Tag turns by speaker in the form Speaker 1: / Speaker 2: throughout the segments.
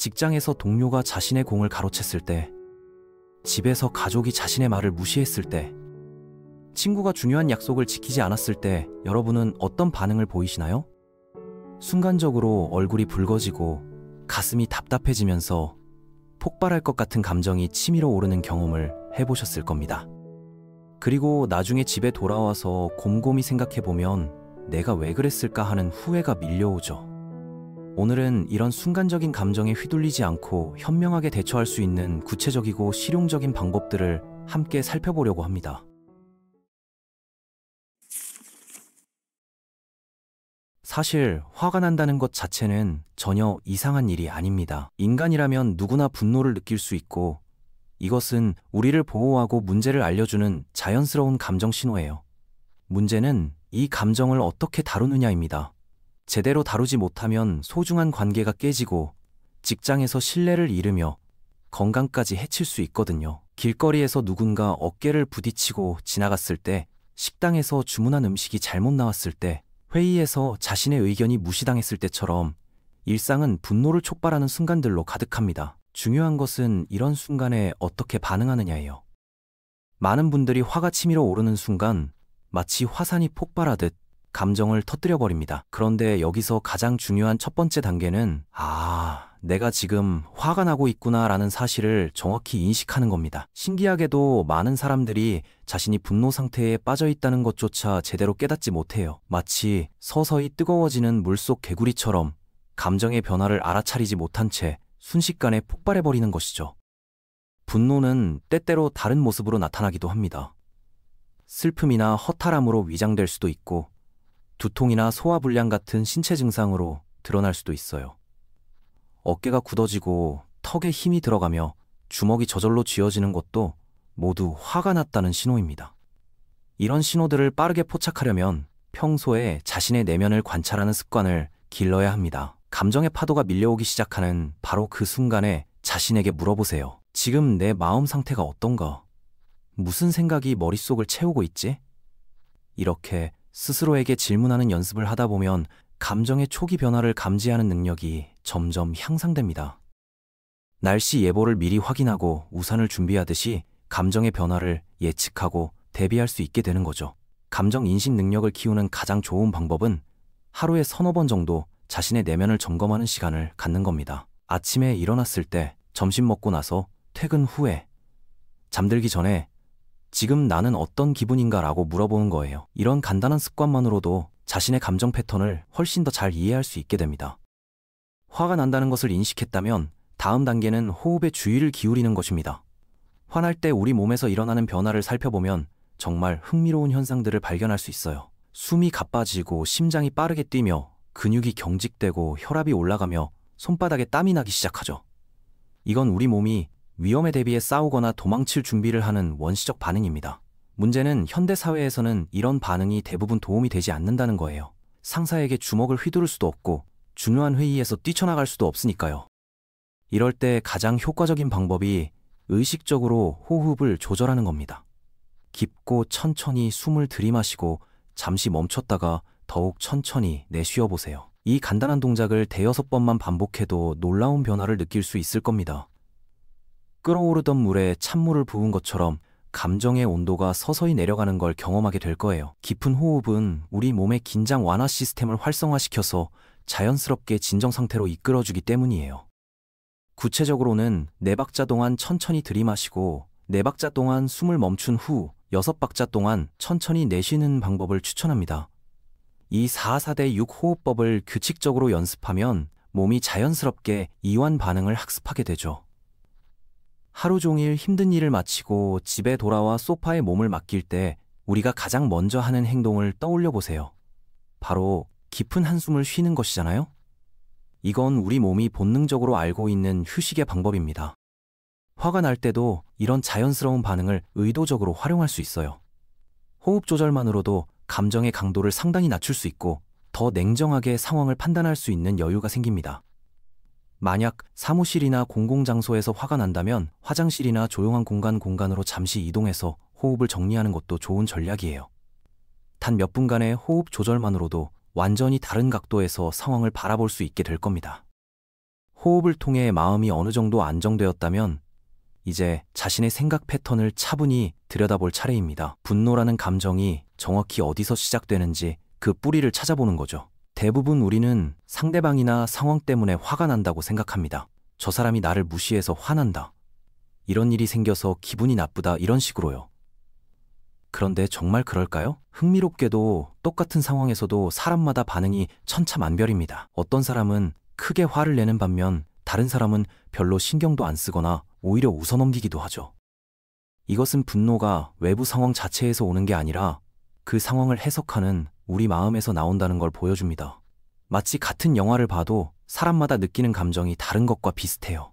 Speaker 1: 직장에서 동료가 자신의 공을 가로챘을 때, 집에서 가족이 자신의 말을 무시했을 때, 친구가 중요한 약속을 지키지 않았을 때 여러분은 어떤 반응을 보이시나요? 순간적으로 얼굴이 붉어지고 가슴이 답답해지면서 폭발할 것 같은 감정이 치밀어 오르는 경험을 해보셨을 겁니다. 그리고 나중에 집에 돌아와서 곰곰이 생각해보면 내가 왜 그랬을까 하는 후회가 밀려오죠. 오늘은 이런 순간적인 감정에 휘둘리지 않고 현명하게 대처할 수 있는 구체적이고 실용적인 방법들을 함께 살펴보려고 합니다. 사실 화가 난다는 것 자체는 전혀 이상한 일이 아닙니다. 인간이라면 누구나 분노를 느낄 수 있고, 이것은 우리를 보호하고 문제를 알려주는 자연스러운 감정 신호예요. 문제는 이 감정을 어떻게 다루느냐입니다. 제대로 다루지 못하면 소중한 관계가 깨지고 직장에서 신뢰를 잃으며 건강까지 해칠 수 있거든요. 길거리에서 누군가 어깨를 부딪히고 지나갔을 때, 식당에서 주문한 음식이 잘못 나왔을 때, 회의에서 자신의 의견이 무시당했을 때처럼 일상은 분노를 촉발하는 순간들로 가득합니다. 중요한 것은 이런 순간에 어떻게 반응하느냐예요. 많은 분들이 화가 치밀어 오르는 순간 마치 화산이 폭발하듯 감정을 터뜨려버립니다. 그런데 여기서 가장 중요한 첫 번째 단계는 내가 지금 화가 나고 있구나 라는 사실을 정확히 인식하는 겁니다. 신기하게도 많은 사람들이 자신이 분노 상태에 빠져 있다는 것조차 제대로 깨닫지 못해요. 마치 서서히 뜨거워지는 물속 개구리처럼 감정의 변화를 알아차리지 못한 채 순식간에 폭발해버리는 것이죠. 분노는 때때로 다른 모습으로 나타나기도 합니다. 슬픔이나 허탈함으로 위장될 수도 있고, 두통이나 소화불량 같은 신체 증상으로 드러날 수도 있어요. 어깨가 굳어지고 턱에 힘이 들어가며 주먹이 저절로 쥐어지는 것도 모두 화가 났다는 신호입니다. 이런 신호들을 빠르게 포착하려면 평소에 자신의 내면을 관찰하는 습관을 길러야 합니다. 감정의 파도가 밀려오기 시작하는 바로 그 순간에 자신에게 물어보세요. 지금 내 마음 상태가 어떤가? 무슨 생각이 머릿속을 채우고 있지? 이렇게 스스로에게 질문하는 연습을 하다 보면 감정의 초기 변화를 감지하는 능력이 점점 향상됩니다. 날씨 예보를 미리 확인하고 우산을 준비하듯이 감정의 변화를 예측하고 대비할 수 있게 되는 거죠. 감정 인식 능력을 키우는 가장 좋은 방법은 하루에 서너 번 정도 자신의 내면을 점검하는 시간을 갖는 겁니다. 아침에 일어났을 때, 점심 먹고 나서, 퇴근 후에, 잠들기 전에 지금 나는 어떤 기분인가 라고 물어보는 거예요. 이런 간단한 습관만으로도 자신의 감정 패턴을 훨씬 더 잘 이해할 수 있게 됩니다. 화가 난다는 것을 인식했다면 다음 단계는 호흡에 주의를 기울이는 것입니다. 화날 때 우리 몸에서 일어나는 변화를 살펴보면 정말 흥미로운 현상들을 발견할 수 있어요. 숨이 가빠지고 심장이 빠르게 뛰며 근육이 경직되고 혈압이 올라가며 손바닥에 땀이 나기 시작하죠. 이건 우리 몸이 위험에 대비해 싸우거나 도망칠 준비를 하는 원시적 반응입니다. 문제는 현대사회에서는 이런 반응이 대부분 도움이 되지 않는다는 거예요. 상사에게 주먹을 휘두를 수도 없고 중요한 회의에서 뛰쳐나갈 수도 없으니까요. 이럴 때 가장 효과적인 방법이 의식적으로 호흡을 조절하는 겁니다. 깊고 천천히 숨을 들이마시고 잠시 멈췄다가 더욱 천천히 내쉬어 보세요. 이 간단한 동작을 대여섯 번만 반복해도 놀라운 변화를 느낄 수 있을 겁니다. 끓어오르던 물에 찬물을 부은 것처럼 감정의 온도가 서서히 내려가는 걸 경험하게 될 거예요. 깊은 호흡은 우리 몸의 긴장 완화 시스템을 활성화시켜서 자연스럽게 진정 상태로 이끌어주기 때문이에요. 구체적으로는 4박자 동안 천천히 들이마시고 4박자 동안 숨을 멈춘 후 6박자 동안 천천히 내쉬는 방법을 추천합니다. 이 4-4-6 호흡법을 규칙적으로 연습하면 몸이 자연스럽게 이완 반응을 학습하게 되죠. 하루 종일 힘든 일을 마치고 집에 돌아와 소파에 몸을 맡길 때 우리가 가장 먼저 하는 행동을 떠올려 보세요. 바로 깊은 한숨을 쉬는 것이잖아요? 이건 우리 몸이 본능적으로 알고 있는 휴식의 방법입니다. 화가 날 때도 이런 자연스러운 반응을 의도적으로 활용할 수 있어요. 호흡 조절만으로도 감정의 강도를 상당히 낮출 수 있고 더 냉정하게 상황을 판단할 수 있는 여유가 생깁니다. 만약 사무실이나 공공장소에서 화가 난다면 화장실이나 조용한 공간으로 잠시 이동해서 호흡을 정리하는 것도 좋은 전략이에요. 단 몇 분간의 호흡 조절만으로도 완전히 다른 각도에서 상황을 바라볼 수 있게 될 겁니다. 호흡을 통해 마음이 어느 정도 안정되었다면 이제 자신의 생각 패턴을 차분히 들여다볼 차례입니다. 분노라는 감정이 정확히 어디서 시작되는지 그 뿌리를 찾아보는 거죠. 대부분 우리는 상대방이나 상황 때문에 화가 난다고 생각합니다. 저 사람이 나를 무시해서 화난다. 이런 일이 생겨서 기분이 나쁘다. 이런 식으로요. 그런데 정말 그럴까요? 흥미롭게도 똑같은 상황에서도 사람마다 반응이 천차만별입니다. 어떤 사람은 크게 화를 내는 반면 다른 사람은 별로 신경도 안 쓰거나 오히려 웃어넘기기도 하죠. 이것은 분노가 외부 상황 자체에서 오는 게 아니라 그 상황을 해석하는 우리 마음에서 나온다는 걸 보여줍니다. 마치 같은 영화를 봐도 사람마다 느끼는 감정이 다른 것과 비슷해요.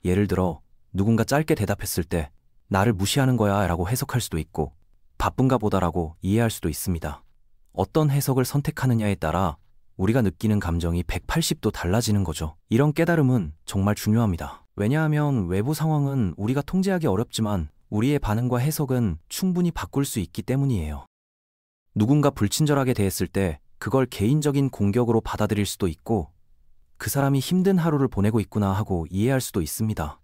Speaker 1: 예를 들어 누군가 짧게 대답했을 때 나를 무시하는 거야 라고 해석할 수도 있고 바쁜가 보다라고 이해할 수도 있습니다. 어떤 해석을 선택하느냐에 따라 우리가 느끼는 감정이 180도 달라지는 거죠. 이런 깨달음은 정말 중요합니다. 왜냐하면 외부 상황은 우리가 통제하기 어렵지만 우리의 반응과 해석은 충분히 바꿀 수 있기 때문이에요. 누군가 불친절하게 대했을 때 그걸 개인적인 공격으로 받아들일 수도 있고 그 사람이 힘든 하루를 보내고 있구나 하고 이해할 수도 있습니다.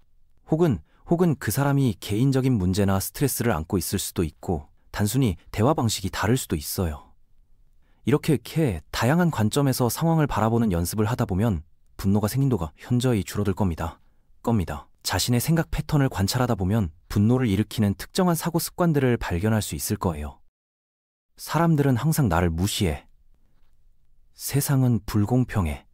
Speaker 1: 혹은 그 사람이 개인적인 문제나 스트레스를 안고 있을 수도 있고 단순히 대화 방식이 다를 수도 있어요. 이렇게 다양한 관점에서 상황을 바라보는 연습을 하다 보면 분노가 생긴도가 현저히 줄어들 겁니다. 자신의 생각 패턴을 관찰하다 보면 분노를 일으키는 특정한 사고 습관들을 발견할 수 있을 거예요. 사람들은 항상 나를 무시해. 세상은 불공평해.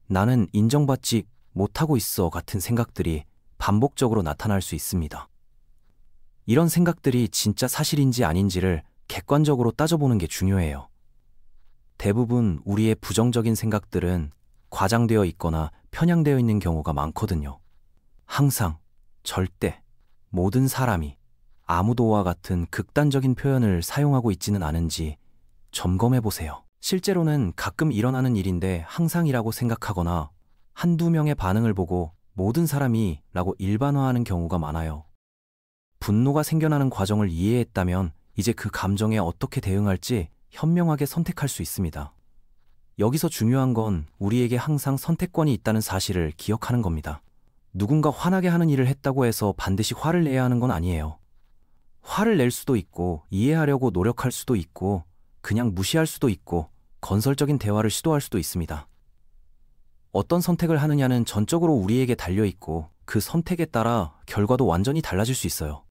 Speaker 1: 나는 인정받지 못하고 있어 같은 생각들이 반복적으로 나타날 수 있습니다. 이런 생각들이 진짜 사실인지 아닌지를 객관적으로 따져보는 게 중요해요. 대부분 우리의 부정적인 생각들은 과장되어 있거나 편향되어 있는 경우가 많거든요. 항상, 절대, 모든 사람이, 아무도와 같은 극단적인 표현을 사용하고 있지는 않은지 점검해 보세요. 실제로는 가끔 일어나는 일인데 항상이라고 생각하거나 한두 명의 반응을 보고 모든 사람이 라고 일반화하는 경우가 많아요. 분노가 생겨나는 과정을 이해했다면 이제 그 감정에 어떻게 대응할지 현명하게 선택할 수 있습니다. 여기서 중요한 건 우리에게 항상 선택권이 있다는 사실을 기억하는 겁니다. 누군가 화나게 하는 일을 했다고 해서 반드시 화를 내야 하는 건 아니에요. 화를 낼 수도 있고 이해하려고 노력할 수도 있고 그냥 무시할 수도 있고 건설적인 대화를 시도할 수도 있습니다. 어떤 선택을 하느냐는 전적으로 우리에게 달려있고 그 선택에 따라 결과도 완전히 달라질 수 있어요.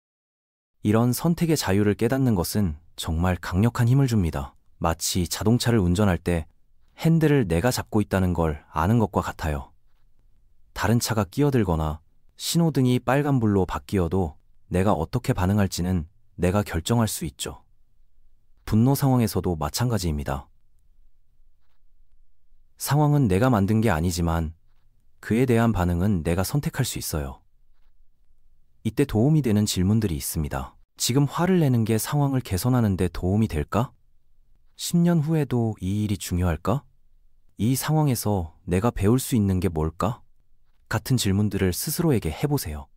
Speaker 1: 이런 선택의 자유를 깨닫는 것은 정말 강력한 힘을 줍니다. 마치 자동차를 운전할 때 핸들을 내가 잡고 있다는 걸 아는 것과 같아요. 다른 차가 끼어들거나 신호등이 빨간불로 바뀌어도 내가 어떻게 반응할지는 내가 결정할 수 있죠. 분노 상황에서도 마찬가지입니다. 상황은 내가 만든 게 아니지만 그에 대한 반응은 내가 선택할 수 있어요. 이때 도움이 되는 질문들이 있습니다. 지금 화를 내는 게 상황을 개선하는 데 도움이 될까? 10년 후에도 이 일이 중요할까? 이 상황에서 내가 배울 수 있는 게 뭘까? 같은 질문들을 스스로에게 해보세요.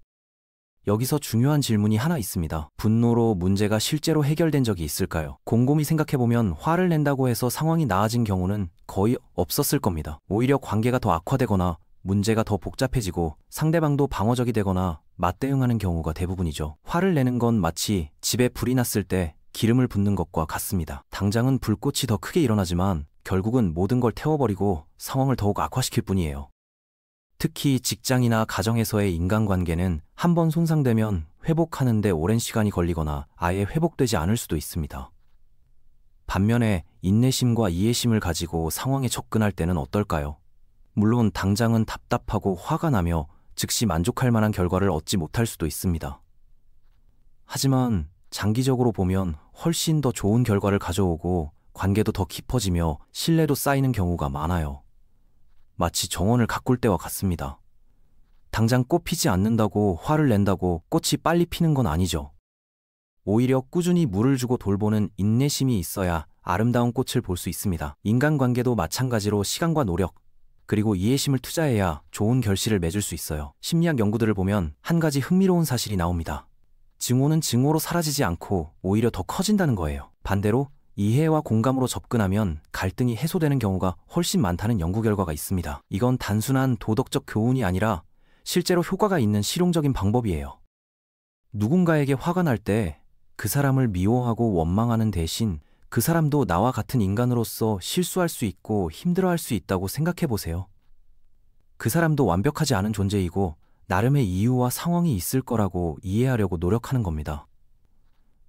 Speaker 1: 여기서 중요한 질문이 하나 있습니다. 분노로 문제가 실제로 해결된 적이 있을까요? 곰곰이 생각해보면 화를 낸다고 해서 상황이 나아진 경우는 거의 없었을 겁니다. 오히려 관계가 더 악화되거나 문제가 더 복잡해지고 상대방도 방어적이 되거나 맞대응하는 경우가 대부분이죠. 화를 내는 건 마치 집에 불이 났을 때 기름을 붓는 것과 같습니다. 당장은 불꽃이 더 크게 일어나지만 결국은 모든 걸 태워버리고 상황을 더욱 악화시킬 뿐이에요. 특히 직장이나 가정에서의 인간관계는 한 번 손상되면 회복하는 데 오랜 시간이 걸리거나 아예 회복되지 않을 수도 있습니다. 반면에 인내심과 이해심을 가지고 상황에 접근할 때는 어떨까요? 물론 당장은 답답하고 화가 나며 즉시 만족할 만한 결과를 얻지 못할 수도 있습니다. 하지만 장기적으로 보면 훨씬 더 좋은 결과를 가져오고 관계도 더 깊어지며 신뢰도 쌓이는 경우가 많아요. 마치 정원을 가꿀 때와 같습니다. 당장 꽃 피지 않는다고 화를 낸다고 꽃이 빨리 피는 건 아니죠. 오히려 꾸준히 물을 주고 돌보는 인내심이 있어야 아름다운 꽃을 볼 수 있습니다. 인간관계도 마찬가지로 시간과 노력, 그리고 이해심을 투자해야 좋은 결실을 맺을 수 있어요. 심리학 연구들을 보면 한 가지 흥미로운 사실이 나옵니다. 증오는 증오로 사라지지 않고 오히려 더 커진다는 거예요. 반대로 이해와 공감으로 접근하면 갈등이 해소되는 경우가 훨씬 많다는 연구 결과가 있습니다. 이건 단순한 도덕적 교훈이 아니라 실제로 효과가 있는 실용적인 방법이에요. 누군가에게 화가 날 때 그 사람을 미워하고 원망하는 대신 그 사람도 나와 같은 인간으로서 실수할 수 있고 힘들어할 수 있다고 생각해 보세요. 그 사람도 완벽하지 않은 존재이고 나름의 이유와 상황이 있을 거라고 이해하려고 노력하는 겁니다.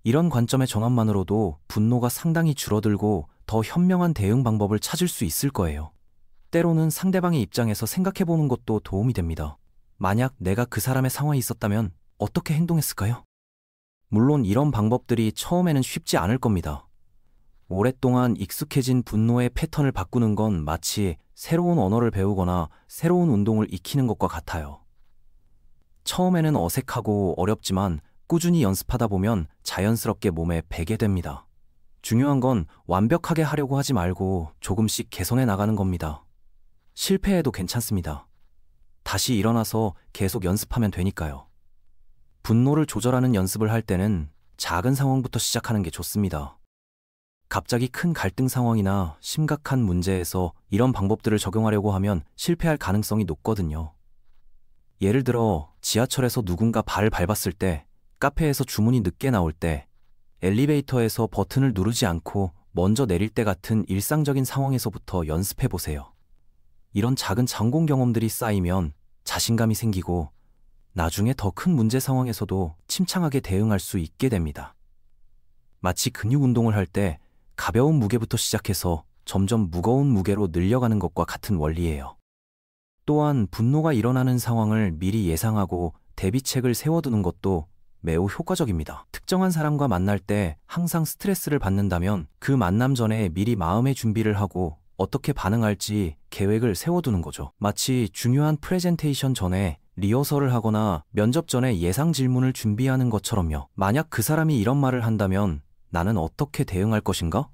Speaker 1: 이런 관점의 전환만으로도 분노가 상당히 줄어들고 더 현명한 대응 방법을 찾을 수 있을 거예요. 때로는 상대방의 입장에서 생각해 보는 것도 도움이 됩니다. 만약 내가 그 사람의 상황에 있었다면 어떻게 행동했을까요? 물론 이런 방법들이 처음에는 쉽지 않을 겁니다. 오랫동안 익숙해진 분노의 패턴을 바꾸는 건 마치 새로운 언어를 배우거나 새로운 운동을 익히는 것과 같아요. 처음에는 어색하고 어렵지만 꾸준히 연습하다 보면 자연스럽게 몸에 배게 됩니다. 중요한 건 완벽하게 하려고 하지 말고 조금씩 개선해 나가는 겁니다. 실패해도 괜찮습니다. 다시 일어나서 계속 연습하면 되니까요. 분노를 조절하는 연습을 할 때는 작은 상황부터 시작하는 게 좋습니다. 갑자기 큰 갈등 상황이나 심각한 문제에서 이런 방법들을 적용하려고 하면 실패할 가능성이 높거든요. 예를 들어 지하철에서 누군가 발을 밟았을 때, 카페에서 주문이 늦게 나올 때, 엘리베이터에서 버튼을 누르지 않고 먼저 내릴 때 같은 일상적인 상황에서부터 연습해 보세요. 이런 작은成功 경험들이 쌓이면 자신감이 생기고 나중에 더 큰 문제 상황에서도 침착하게 대응할 수 있게 됩니다. 마치 근육 운동을 할 때 가벼운 무게부터 시작해서 점점 무거운 무게로 늘려가는 것과 같은 원리예요. 또한 분노가 일어나는 상황을 미리 예상하고 대비책을 세워두는 것도 매우 효과적입니다. 특정한 사람과 만날 때 항상 스트레스를 받는다면 그 만남 전에 미리 마음의 준비를 하고 어떻게 반응할지 계획을 세워두는 거죠. 마치 중요한 프레젠테이션 전에 리허설을 하거나 면접 전에 예상 질문을 준비하는 것처럼요. 만약 그 사람이 이런 말을 한다면 나는 어떻게 대응할 것인가?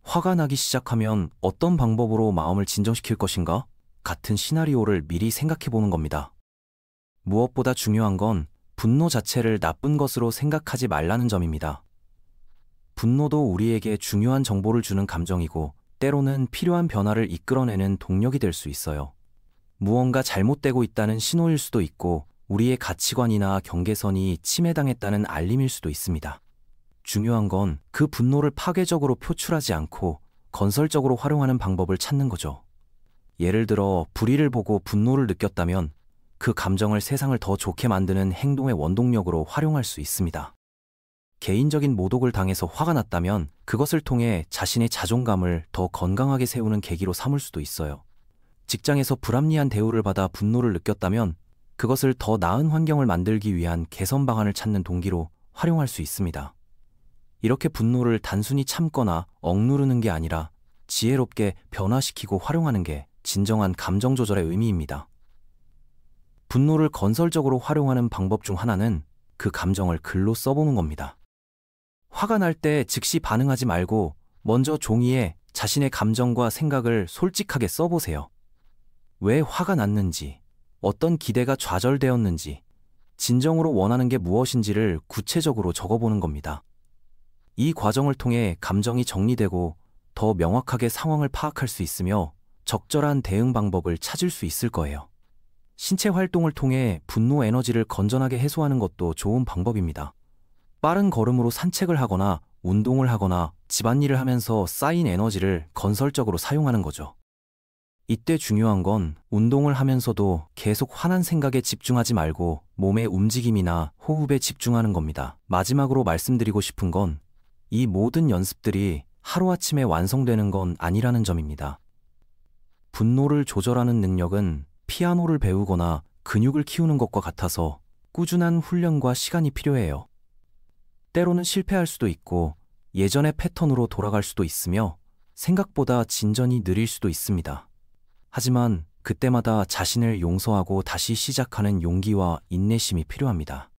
Speaker 1: 화가 나기 시작하면 어떤 방법으로 마음을 진정시킬 것인가? 같은 시나리오를 미리 생각해 보는 겁니다. 무엇보다 중요한 건 분노 자체를 나쁜 것으로 생각하지 말라는 점입니다. 분노도 우리에게 중요한 정보를 주는 감정이고 때로는 필요한 변화를 이끌어내는 동력이 될 수 있어요. 무언가 잘못되고 있다는 신호일 수도 있고 우리의 가치관이나 경계선이 침해당했다는 알림일 수도 있습니다. 중요한 건 그 분노를 파괴적으로 표출하지 않고 건설적으로 활용하는 방법을 찾는 거죠. 예를 들어 불의를 보고 분노를 느꼈다면 그 감정을 세상을 더 좋게 만드는 행동의 원동력으로 활용할 수 있습니다. 개인적인 모독을 당해서 화가 났다면 그것을 통해 자신의 자존감을 더 건강하게 세우는 계기로 삼을 수도 있어요. 직장에서 불합리한 대우를 받아 분노를 느꼈다면 그것을 더 나은 환경을 만들기 위한 개선 방안을 찾는 동기로 활용할 수 있습니다. 이렇게 분노를 단순히 참거나 억누르는 게 아니라 지혜롭게 변화시키고 활용하는 게 진정한 감정 조절의 의미입니다. 분노를 건설적으로 활용하는 방법 중 하나는 그 감정을 글로 써보는 겁니다. 화가 날 때 즉시 반응하지 말고 먼저 종이에 자신의 감정과 생각을 솔직하게 써보세요. 왜 화가 났는지, 어떤 기대가 좌절되었는지, 진정으로 원하는 게 무엇인지를 구체적으로 적어보는 겁니다. 이 과정을 통해 감정이 정리되고 더 명확하게 상황을 파악할 수 있으며 적절한 대응 방법을 찾을 수 있을 거예요. 신체 활동을 통해 분노 에너지를 건전하게 해소하는 것도 좋은 방법입니다. 빠른 걸음으로 산책을 하거나 운동을 하거나 집안일을 하면서 쌓인 에너지를 건설적으로 사용하는 거죠. 이때 중요한 건 운동을 하면서도 계속 화난 생각에 집중하지 말고 몸의 움직임이나 호흡에 집중하는 겁니다. 마지막으로 말씀드리고 싶은 건 이 모든 연습들이 하루아침에 완성되는 건 아니라는 점입니다. 분노를 조절하는 능력은 피아노를 배우거나 근육을 키우는 것과 같아서 꾸준한 훈련과 시간이 필요해요. 때로는 실패할 수도 있고 예전의 패턴으로 돌아갈 수도 있으며 생각보다 진전이 느릴 수도 있습니다. 하지만 그때마다 자신을 용서하고 다시 시작하는 용기와 인내심이 필요합니다.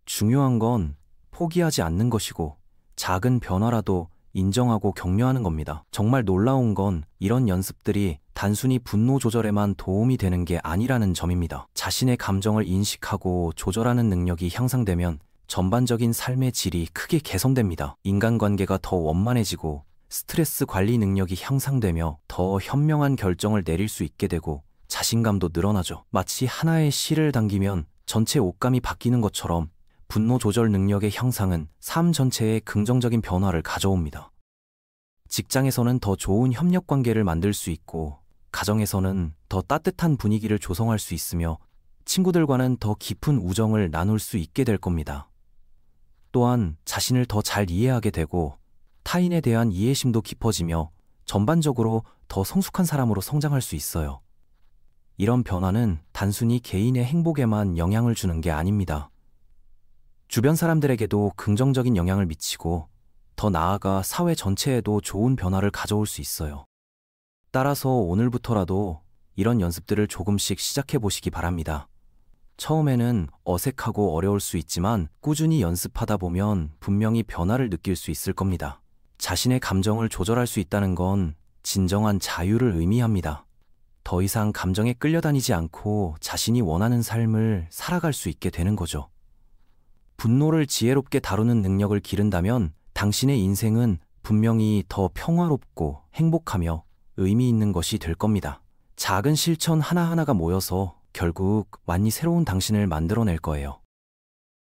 Speaker 1: 중요한 건 포기하지 않는 것이고 작은 변화라도 인정하고 격려하는 겁니다. 정말 놀라운 건 이런 연습들이 단순히 분노 조절에만 도움이 되는 게 아니라는 점입니다. 자신의 감정을 인식하고 조절하는 능력이 향상되면 전반적인 삶의 질이 크게 개선됩니다. 인간관계가 더 원만해지고 스트레스 관리 능력이 향상되며 더 현명한 결정을 내릴 수 있게 되고 자신감도 늘어나죠. 마치 하나의 실을 당기면 전체 옷감이 바뀌는 것처럼 분노 조절 능력의 향상은 삶 전체에 긍정적인 변화를 가져옵니다. 직장에서는 더 좋은 협력 관계를 만들 수 있고, 가정에서는 더 따뜻한 분위기를 조성할 수 있으며, 친구들과는 더 깊은 우정을 나눌 수 있게 될 겁니다. 또한 자신을 더 잘 이해하게 되고, 타인에 대한 이해심도 깊어지며 전반적으로 더 성숙한 사람으로 성장할 수 있어요. 이런 변화는 단순히 개인의 행복에만 영향을 주는 게 아닙니다. 주변 사람들에게도 긍정적인 영향을 미치고 더 나아가 사회 전체에도 좋은 변화를 가져올 수 있어요. 따라서 오늘부터라도 이런 연습들을 조금씩 시작해 보시기 바랍니다. 처음에는 어색하고 어려울 수 있지만 꾸준히 연습하다 보면 분명히 변화를 느낄 수 있을 겁니다. 자신의 감정을 조절할 수 있다는 건 진정한 자유를 의미합니다. 더 이상 감정에 끌려다니지 않고 자신이 원하는 삶을 살아갈 수 있게 되는 거죠. 분노를 지혜롭게 다루는 능력을 기른다면 당신의 인생은 분명히 더 평화롭고 행복하며 의미 있는 것이 될 겁니다. 작은 실천 하나하나가 모여서 결국 완전히 새로운 당신을 만들어낼 거예요.